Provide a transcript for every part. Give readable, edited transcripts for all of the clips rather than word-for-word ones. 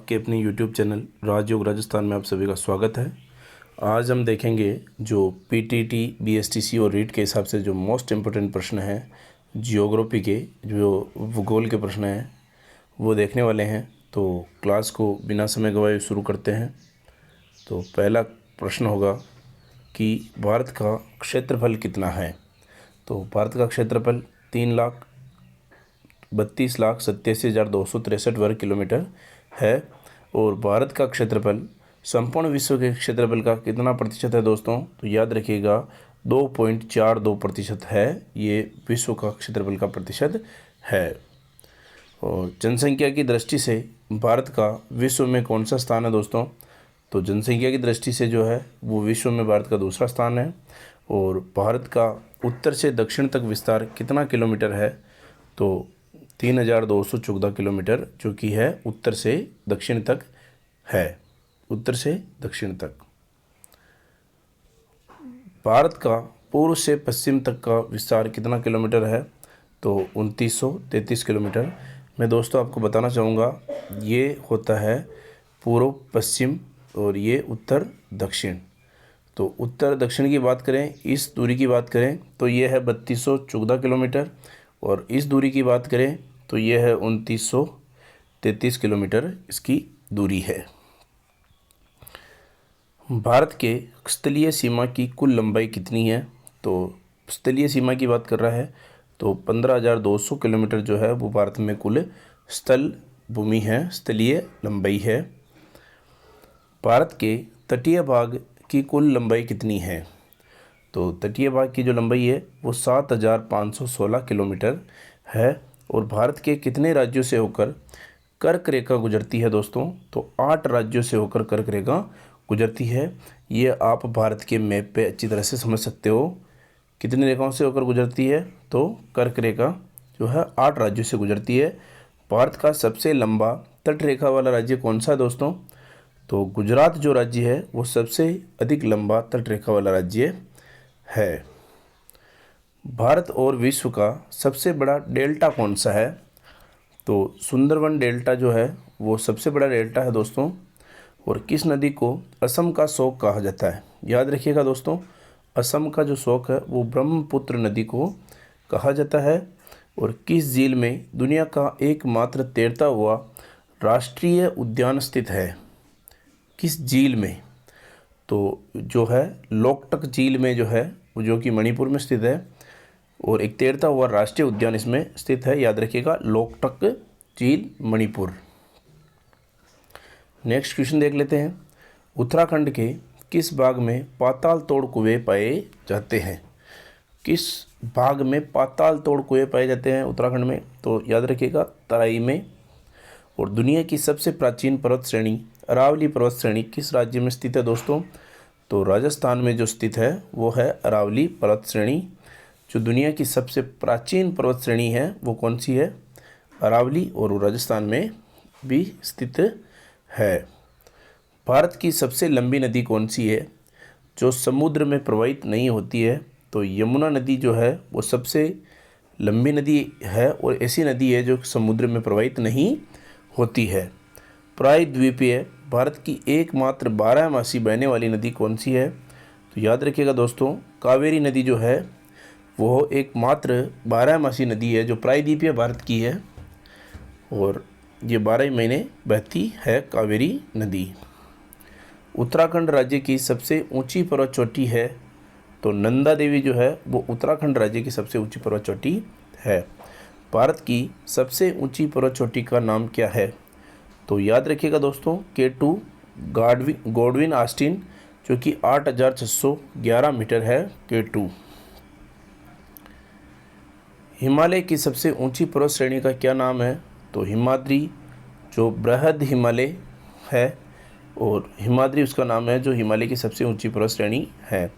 आपके अपने YouTube channel राजयोग राजस्थान में आप सभी का स्वागत है। आज हम देखेंगे जो पीटीटी, बीएसटीसी और रीट के हिसाब से जो मोस्ट इम्पोर्टेंट प्रश्न हैं, जियोग्राफी के जो भूगोल के प्रश्न हैं वो देखने वाले हैं। तो क्लास को बिना समय गवाए शुरू करते हैं। तो पहला प्रश्न होगा कि भारत का क्षेत्रफल कितना है। तो भारत का क्षेत्रफल 3,32,87,263 वर्ग किलोमीटर है। और भारत का क्षेत्रफल संपूर्ण विश्व के क्षेत्रफल का कितना प्रतिशत है दोस्तों? तो याद रखिएगा 2.42% है। ये विश्व का क्षेत्रफल का प्रतिशत है। और जनसंख्या की दृष्टि से भारत का विश्व में कौन सा स्थान है दोस्तों? तो जनसंख्या की दृष्टि से जो है वो विश्व में भारत का दूसरा स्थान है। और भारत का उत्तर से दक्षिण तक विस्तार कितना किलोमीटर है? तो 3,214 किलोमीटर जो कि है उत्तर से दक्षिण तक है। उत्तर से दक्षिण तक। भारत का पूर्व से पश्चिम तक का विस्तार कितना किलोमीटर है? तो 2,933 किलोमीटर। मैं दोस्तों आपको बताना चाहूँगा ये होता है पूर्व पश्चिम और ये उत्तर दक्षिण। तो उत्तर दक्षिण की बात करें, इस दूरी की बात करें तो ये है 3,214 किलोमीटर। और इस दूरी की बात करें तो ये है 2,933 किलोमीटर इसकी दूरी है। भारत के स्थलीय सीमा की कुल लंबाई कितनी है? तो स्थलीय सीमा की बात कर रहा है तो 15,200 किलोमीटर जो है वो भारत में कुल स्थल भूमि है, स्थलीय लंबाई है। भारत के तटीय भाग की कुल लंबाई कितनी है? तो तटीय भाग की जो लंबाई है वो 7,516 किलोमीटर है। और भारत के कितने राज्यों से होकर कर्क रेखा गुजरती है दोस्तों? तो 8 राज्यों से होकर कर्क रेखा गुजरती है। ये आप भारत के मैप पे अच्छी तरह से समझ सकते हो कितनी रेखाओं से होकर गुजरती है। तो कर्क रेखा जो है 8 राज्यों से गुजरती है। भारत का सबसे लंबा तट रेखा वाला राज्य कौन सा है दोस्तों? तो गुजरात जो राज्य है वो सबसे अधिक लंबा तट रेखा वाला राज्य है। भारत और विश्व का सबसे बड़ा डेल्टा कौन सा है? तो सुंदरवन डेल्टा जो है वो सबसे बड़ा डेल्टा है दोस्तों। और किस नदी को असम का शोक कहा जाता है? याद रखिएगा दोस्तों, असम का जो शोक है वो ब्रह्मपुत्र नदी को कहा जाता है। और किस झील में दुनिया का एकमात्र तैरता हुआ राष्ट्रीय उद्यान स्थित है? किस झील में? तो जो है लोकटक झील में जो है वो जो कि मणिपुर में स्थित है। और एक तैरता हुआ राष्ट्रीय उद्यान इसमें स्थित है। याद रखिएगा लोकटक झील, मणिपुर। नेक्स्ट क्वेश्चन देख लेते हैं। उत्तराखंड के किस भाग में पाताल तोड़ कुएं पाए जाते हैं? किस भाग में पाताल तोड़ कुएं पाए जाते हैं उत्तराखंड में? तो याद रखिएगा तराई में। और दुनिया की सबसे प्राचीन पर्वत श्रेणी अरावली पर्वत श्रेणी किस राज्य में स्थित है दोस्तों? तो राजस्थान में जो स्थित है वो है अरावली पर्वत श्रेणी। जो दुनिया की सबसे प्राचीन पर्वत श्रेणी है वो कौन सी है? अरावली। और वो राजस्थान में भी स्थित है। भारत की सबसे लंबी नदी कौन सी है जो समुद्र में प्रवाहित नहीं होती है? तो यमुना नदी जो है वो सबसे लंबी नदी है और ऐसी नदी है जो समुद्र में प्रवाहित नहीं होती है। प्रायद्वीपीय भारत की एकमात्र 12मासी बहने वाली नदी कौन सी है? तो याद रखिएगा दोस्तों, कावेरी नदी जो है वो एकमात्र 12मासी नदी है जो प्रायद्वीपीय भारत की है। और ये 12 महीने बहती है कावेरी नदी। उत्तराखंड राज्य की सबसे ऊंची पर्वत चोटी है? तो नंदा देवी जो है वो उत्तराखंड राज्य की सबसे ऊंची पर्वत चोटी है। भारत की सबसे ऊंची पर्वत चोटी का नाम क्या है? तो याद रखिएगा दोस्तों K2 गॉडविन ऑस्टिन जो कि 8,611 मीटर है K2। हिमालय की सबसे ऊंची पर्वत श्रेणी का क्या नाम है? तो हिमाद्री जो बृहद हिमालय है और हिमाद्री उसका नाम है जो हिमालय की सबसे ऊंची पर्वत श्रेणी है।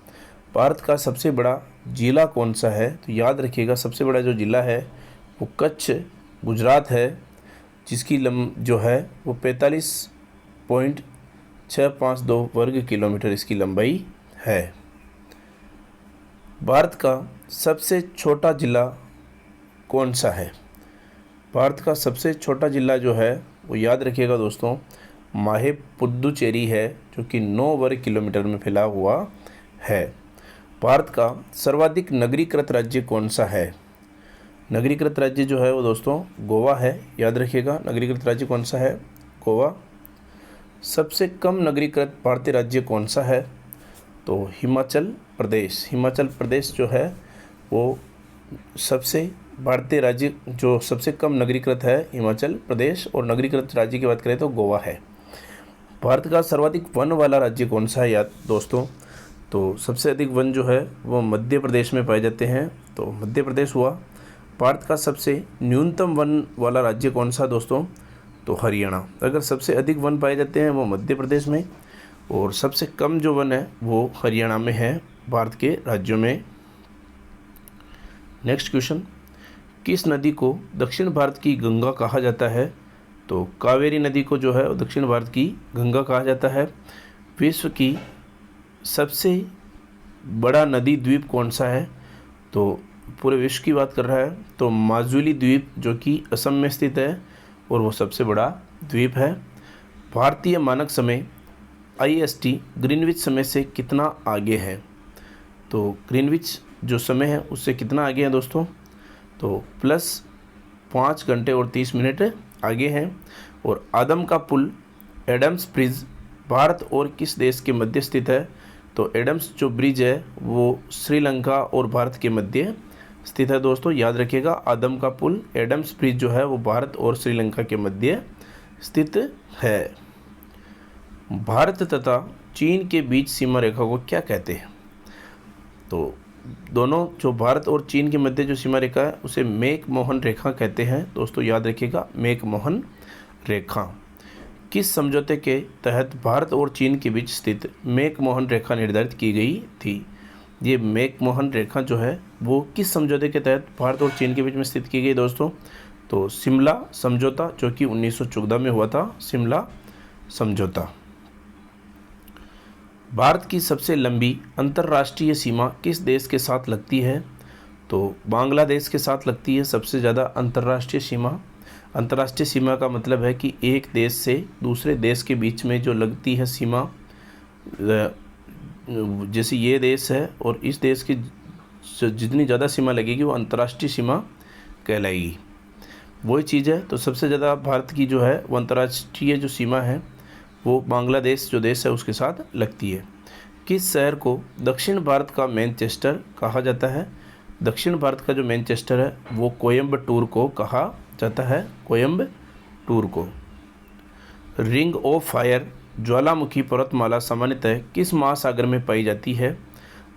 भारत का सबसे बड़ा जिला कौन सा है? तो याद रखिएगा सबसे बड़ा जो जिला है वो कच्छ गुजरात है जिसकी जो है वो 45.652 वर्ग किलोमीटर इसकी लंबाई है। भारत का सबसे छोटा जिला कौन सा है? भारत का सबसे छोटा जिला जो है वो याद रखिएगा दोस्तों माहे पुदुचेरी है जो कि 9 वर्ग किलोमीटर में फैला हुआ है। भारत का सर्वाधिक नगरीकृत राज्य कौन सा है? नगरीकृत राज्य जो है वो दोस्तों गोवा है, याद रखिएगा। नगरीकृत राज्य कौन सा है? गोवा। सबसे कम नगरीकृत भारतीय राज्य कौन सा है? तो हिमाचल प्रदेश। हिमाचल प्रदेश जो है वो सबसे भारतीय राज्य जो सबसे कम नगरीकृत है हिमाचल प्रदेश, और नगरीकृत राज्य की बात करें तो गोवा है। भारत का सर्वाधिक वन वाला राज्य कौन सा है याद दोस्तों? तो सबसे अधिक वन जो है वो मध्य प्रदेश में पाए जाते हैं, तो मध्य प्रदेश हुआ। भारत का सबसे न्यूनतम वन वाला राज्य कौन सा दोस्तों? तो हरियाणा। अगर सबसे अधिक वन पाए जाते हैं वो मध्य प्रदेश में, और सबसे कम जो वन है वो हरियाणा में है भारत के राज्यों में। नेक्स्ट क्वेश्चन, किस नदी को दक्षिण भारत की गंगा कहा जाता है? तो कावेरी नदी को जो है वो दक्षिण भारत की गंगा कहा जाता है। विश्व की सबसे बड़ा नदी द्वीप कौन सा है? तो पूरे विश्व की बात कर रहा है तो माजुली द्वीप जो कि असम में स्थित है, और वो सबसे बड़ा द्वीप है। भारतीय मानक समय IST ग्रीनविच समय से कितना आगे है? तो ग्रीनविच जो समय है उससे कितना आगे है दोस्तों? तो +5 घंटे और 30 मिनट आगे हैं। और आदम का पुल एडम्स ब्रिज भारत और किस देश के मध्य स्थित है? तो एडम्स जो ब्रिज है वो श्रीलंका और भारत के मध्य स्थित है दोस्तों, याद रखिएगा। आदम का पुल एडम्स ब्रिज जो है वो भारत और श्रीलंका के मध्य स्थित है। भारत तथा चीन के बीच सीमा रेखा को क्या कहते हैं? तो दोनों जो भारत और चीन के मध्य जो सीमा रेखा है उसे मैक-मोहन रेखा कहते हैं दोस्तों, याद रखिएगा, मैक-मोहन रेखा। किस समझौते के तहत भारत और चीन के बीच स्थित मैक-मोहन रेखा निर्धारित की गई थी? ये मैक-मोहन रेखा जो है वो किस समझौते के तहत भारत और चीन के बीच में स्थित की गई दोस्तों? तो शिमला समझौता जो कि 1914 में हुआ था, शिमला समझौता। भारत की सबसे लंबी अंतर्राष्ट्रीय सीमा किस देश के साथ लगती है? तो बांग्लादेश के साथ लगती है सबसे ज़्यादा अंतर्राष्ट्रीय सीमा। अंतर्राष्ट्रीय सीमा का मतलब है कि एक देश से दूसरे देश के बीच में जो लगती है सीमा, जैसे ये देश है और इस देश की जितनी ज़्यादा सीमा लगेगी वो अंतर्राष्ट्रीय सीमा कहलाएगी। वही चीज़ है, तो सबसे ज़्यादा भारत की जो है वो अंतर्राष्ट्रीय जो सीमा है वो बांग्लादेश जो देश है उसके साथ लगती है। किस शहर को दक्षिण भारत का मैनचेस्टर कहा जाता है? दक्षिण भारत का जो मैनचेस्टर है वो कोयम्बटूर को कहा जाता है, कोयम्बटूर को। रिंग ऑफ फायर ज्वालामुखी पर्वतमाला सामान्यतः किस महासागर में पाई जाती है?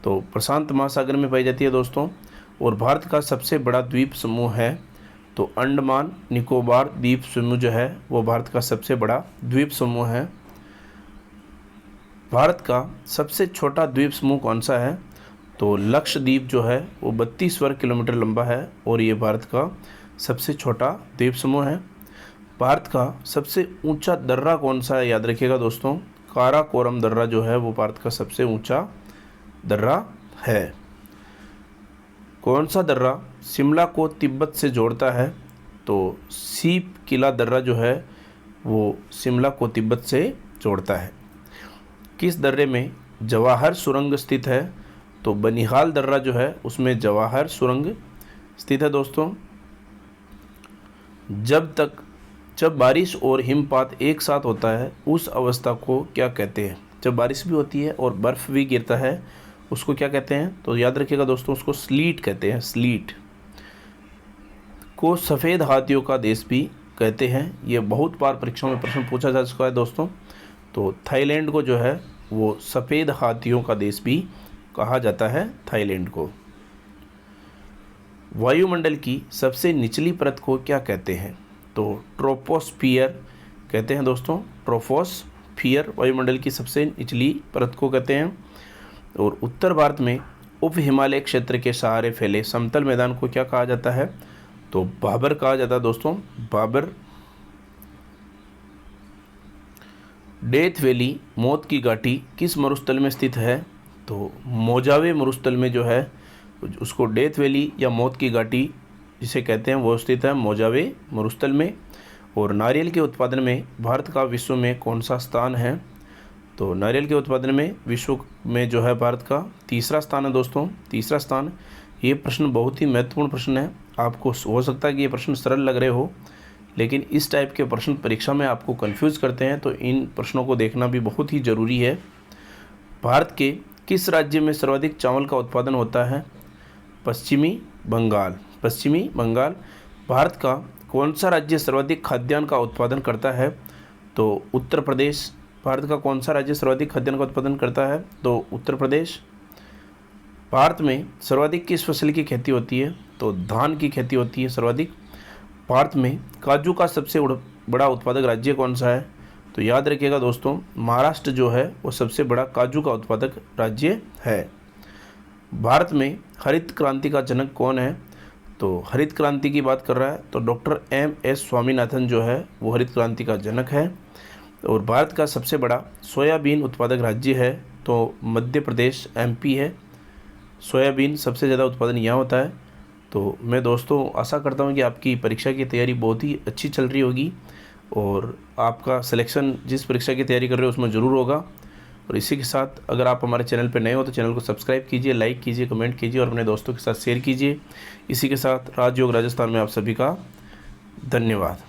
तो प्रशांत महासागर में पाई जाती है दोस्तों। और भारत का सबसे बड़ा द्वीप समूह है तो अंडमान निकोबार द्वीप समूह जो है वो भारत का सबसे बड़ा द्वीप समूह है। भारत का सबसे छोटा द्वीप समूह कौन सा है? तो लक्षद्वीप जो है वो 32 वर्ग किलोमीटर लंबा है और ये भारत का सबसे छोटा द्वीप समूह है। भारत का सबसे ऊंचा दर्रा कौन सा है? याद रखिएगा दोस्तों, काराकोरम दर्रा जो है वो भारत का सबसे ऊंचा दर्रा है। कौन सा दर्रा शिमला को तिब्बत से जोड़ता है? तो सीप किला दर्रा जो है वो शिमला को तिब्बत से जोड़ता है। किस दर्रे में जवाहर सुरंग स्थित है? तो बनिहाल दर्रा जो है उसमें जवाहर सुरंग स्थित है दोस्तों। जब बारिश और हिमपात एक साथ होता है उस अवस्था को क्या कहते हैं? जब बारिश भी होती है और बर्फ़ भी गिरता है उसको क्या कहते हैं? तो याद रखिएगा दोस्तों, उसको स्लीट कहते हैं। स्लीट को सफ़ेद हाथियों का देश भी कहते हैं। ये बहुत बार परीक्षाओं में प्रश्न पूछा जा चुका है दोस्तों। तो थाईलैंड को जो है वो सफ़ेद हाथियों का देश भी कहा जाता है, थाईलैंड को। वायुमंडल की सबसे निचली परत को क्या कहते हैं? तो ट्रोपोस्फियर कहते हैं दोस्तों। ट्रोपोस्फियर वायुमंडल की सबसे निचली परत को कहते हैं। और उत्तर भारत में उप हिमालय क्षेत्र के सहारे फैले समतल मैदान को क्या कहा जाता है? तो भाबर कहा जाता है दोस्तों, भाबर। डेथ वैली मौत की घाटी किस मरुस्थल में स्थित है? तो मोजावे मरुस्थल में जो है उसको डेथ वैली या मौत की घाटी जिसे कहते हैं वो स्थित है मोजावे मरुस्थल में। और नारियल के उत्पादन में भारत का विश्व में कौन सा स्थान है? तो नारियल के उत्पादन में विश्व में जो है भारत का तीसरा स्थान है दोस्तों, तीसरा स्थान। ये प्रश्न बहुत ही महत्वपूर्ण प्रश्न है। आपको हो सकता है कि ये प्रश्न सरल लग रहे हो, लेकिन इस टाइप के प्रश्न परीक्षा में आपको कंफ्यूज करते हैं, तो इन प्रश्नों को देखना भी बहुत ही ज़रूरी है। भारत के किस राज्य में सर्वाधिक चावल का उत्पादन होता है? पश्चिमी बंगाल, पश्चिमी बंगाल। भारत का कौन सा राज्य सर्वाधिक खाद्यान्न का उत्पादन करता है? तो उत्तर प्रदेश। भारत का कौन सा राज्य सर्वाधिक खाद्यान्न का उत्पादन करता है? तो उत्तर प्रदेश। भारत में सर्वाधिक किस फसल की खेती होती है? तो धान की खेती होती है सर्वाधिक। भारत में काजू का सबसे बड़ा उत्पादक राज्य कौन सा है? तो याद रखिएगा दोस्तों, महाराष्ट्र जो है वो सबसे बड़ा काजू का उत्पादक राज्य है। भारत में हरित क्रांति का जनक कौन है? तो हरित क्रांति की बात कर रहा है तो डॉक्टर M.S. स्वामीनाथन जो है वो हरित क्रांति का जनक है। और भारत का सबसे बड़ा सोयाबीन उत्पादक राज्य है तो मध्य प्रदेश MP है। सोयाबीन सबसे ज़्यादा उत्पादन यहाँ होता है। तो मैं दोस्तों आशा करता हूँ कि आपकी परीक्षा की तैयारी बहुत ही अच्छी चल रही होगी और आपका सिलेक्शन जिस परीक्षा की तैयारी कर रहे हो उसमें ज़रूर होगा। और इसी के साथ अगर आप हमारे चैनल पर नए हो तो चैनल को सब्सक्राइब कीजिए, लाइक कीजिए, कमेंट कीजिए और अपने दोस्तों के साथ शेयर कीजिए। इसी के साथ राजयोग राजस्थान में आप सभी का धन्यवाद।